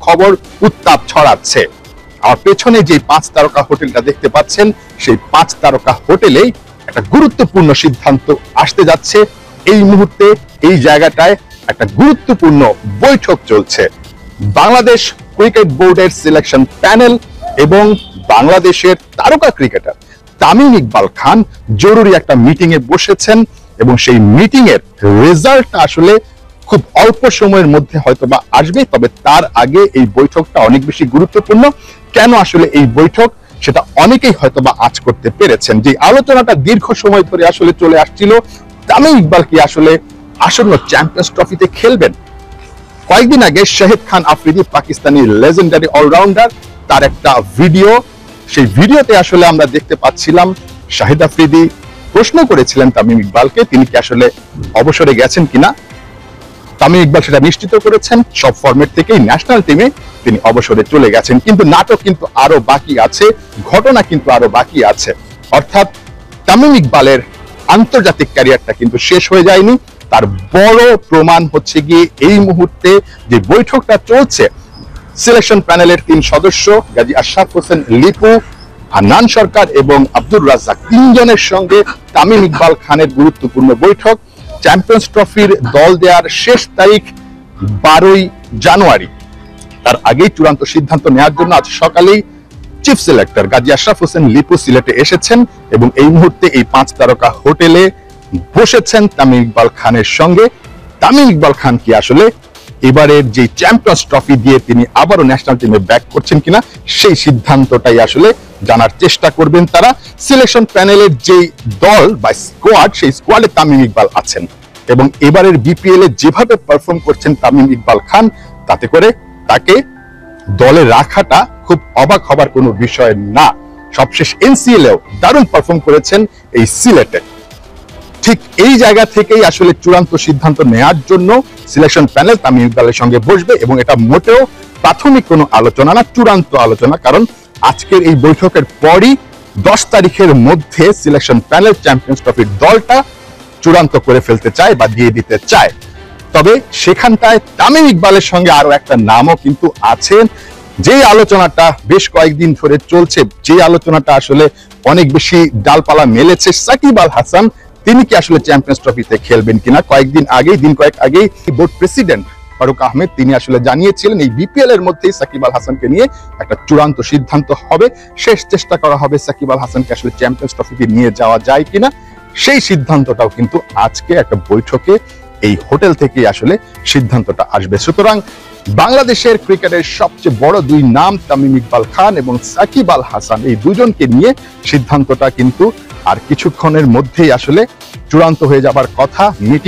খবর উত্তাপ ছড়াচ্ছে। আর পেছনে যে 5 তারকা হোটেলটা দেখতে পাচ্ছেন, সেই 5 তারকা হোটেলেই একটা গুরুত্বপূর্ণ সিদ্ধান্ত আসতে যাচ্ছে। এই মুহূর্তে এই জায়গাটায় একটা গুরুত্বপূর্ণ বৈঠক চলছে। বাংলাদেশ ক্রিকেট বোর্ডের সিলেকশন প্যানেল এবং বাংলাদেশের তারকা ক্রিকেটার তামিম ইকবাল খান জরুরি একটা মিটিং এ বসেছেন এবং সেই মিটিং এর রেজাল্টটা আসলে খুব অল্প সময়ের মধ্যে হয়তোবা আসবে। তবে তার আগে এই বৈঠকটা অনেক বেশি গুরুত্বপূর্ণ। কেন আসলে এই বৈঠক, সেটা অনেকেই হয়তোবা আঁচ করতে পেরেছেন। যে আলোচনাটা দীর্ঘ সময় ধরে আসলে চলে আসছিল, তামিম ইকবাল কি আসলে আসন্ন চ্যাম্পিয়ন্স ট্রফিতে খেলবেন। কয়েকদিন আগে শাহিদ খান আফ্রিদি, পাকিস্তানি লেজেন্ডারি অলরাউন্ডার, তার একটা ভিডিও, সেই ভিডিওতে আসলে আমরা দেখতে পাচ্ছিলাম শাহিদ আফ্রিদি প্রশ্ন করেছিলেন তামিম ইকবালকে তিনি কি আসলে অবসরে গেছেন কিনা। তামিম ইকবাল সেটা নিশ্চিত করেছেন, সব ফরম্যাট থেকেই ন্যাশনাল টিমে তিনি অবসরে চলে গেছেন। কিন্তু নাটক কিন্তু আরো বাকি আছে, ঘটনা কিন্তু আরো বাকি আছে। অর্থাৎ তামিম ইকবালের আন্তর্জাতিক ক্যারিয়ারটা কিন্তু শেষ হয়ে যায়নি। তার বড় প্রমাণ হচ্ছে গিয়ে এই মুহূর্তে যে বৈঠকটা চলছে সিলেকশন প্যানেলের 3 সদস্য গাজী আশরাফ হোসেন লিপু, হান্নান সরকার এবং আব্দুর রাজ্জাক, 3 জনের সঙ্গে তামিম ইকবাল খানের গুরুত্বপূর্ণ বৈঠক। চ্যাম্পিয়ন্স ট্রফির দল দেওয়ার শেষ তারিখ 12ই জানুয়ারি। তার আগেই চূড়ান্ত সিদ্ধান্ত নেওয়ার জন্য আজ সকালেই চিফ সিলেক্টর গাজী আশরাফ হোসেন লিপু সিলেটে এসেছেন এবং এই মুহূর্তে এই 5 তারকা হোটেলে বসেছেন তামিম ইকবাল খানের সঙ্গে। তামিম ইকবাল খান কি আসলে এবারের যে চ্যাম্পিয়ন্স ট্রফি দিয়ে তিনি আবারও ন্যাশনাল টিমে ব্যাক করছেন কিনা, সেই সিদ্ধান্তটাই আসলে জানার চেষ্টা করবেন তারা। সিলেকশন প্যানেলের যে দল বা স্কোয়াড, সেই স্কোয়াডে তামিম ইকবাল আছেন এবং এবারের বিপিএল এ যেভাবে পারফর্ম করছেন তামিম ইকবাল খান, তাতে করে তাকে দলে রাখাটা খুব অবাক হবার কোনো বিষয় না। সবশেষ এনসিএল এও দারুণ পারফর্ম করেছেন এই সিলেটে। ঠিক এই জায়গা থেকেই আসলে চূড়ান্ত সিদ্ধান্ত নেওয়ার জন্য সিলেকশন প্যানেল তামিম ইকবালের সঙ্গে বসবে এবং এটা মোটেও প্রাথমিক কোনো আলোচনা না, চূড়ান্ত আলোচনা। কারণ আজকের এই বৈঠকের পরই 10 তারিখের মধ্যে সিলেকশন প্যানেল চ্যাম্পিয়ন্স ট্রফির দলটা চূড়ান্ত করে ফেলতে চায় বা দিয়ে দিতে চায়। তবে সেখানটায় তামিম ইকবালের সঙ্গে আরো একটা নামও কিন্তু আছেন। যে আলোচনাটা বেশ কয়েকদিন ধরে চলছে, যে আলোচনাটা আসলে অনেক বেশি ডালপালা মেলেছে, সাকিব আল হাসান তিনি কি আসলে চ্যাম্পিয়ন্স ট্রফিতে খেলবেন কিনা। দিন কয়েক আগেই বোর্ড প্রেসিডেন্ট ফারুক আহমেদ তিনি আসলে জানিয়েছিলেন এই বিপিএল এর মধ্যেই সাকিব আল হাসানকে নিয়ে একটা চূড়ান্ত সিদ্ধান্ত হবে, শেষ চেষ্টা করা হবে সাকিব আল হাসানকে আসলে চ্যাম্পিয়ন্স ট্রফিতে নিয়ে যাওয়া যায় কিনা। সেই সিদ্ধান্তটাও কিন্তু আজকে একটা বৈঠকে এই হোটেল থেকে আসলে সিদ্ধান্তটা আসবে। সুতরাং বাংলাদেশের ক্রিকেটের সবচেয়ে বড় 2 নাম তামিম ইকবাল খান এবং সাকিব আল হাসান, এই দুজনকে নিয়ে সিদ্ধান্তটা কিন্তু আর কিছুক্ষণের মধ্যেই আসলে চূড়ান্ত হয়ে যাবার কথা। মিটিং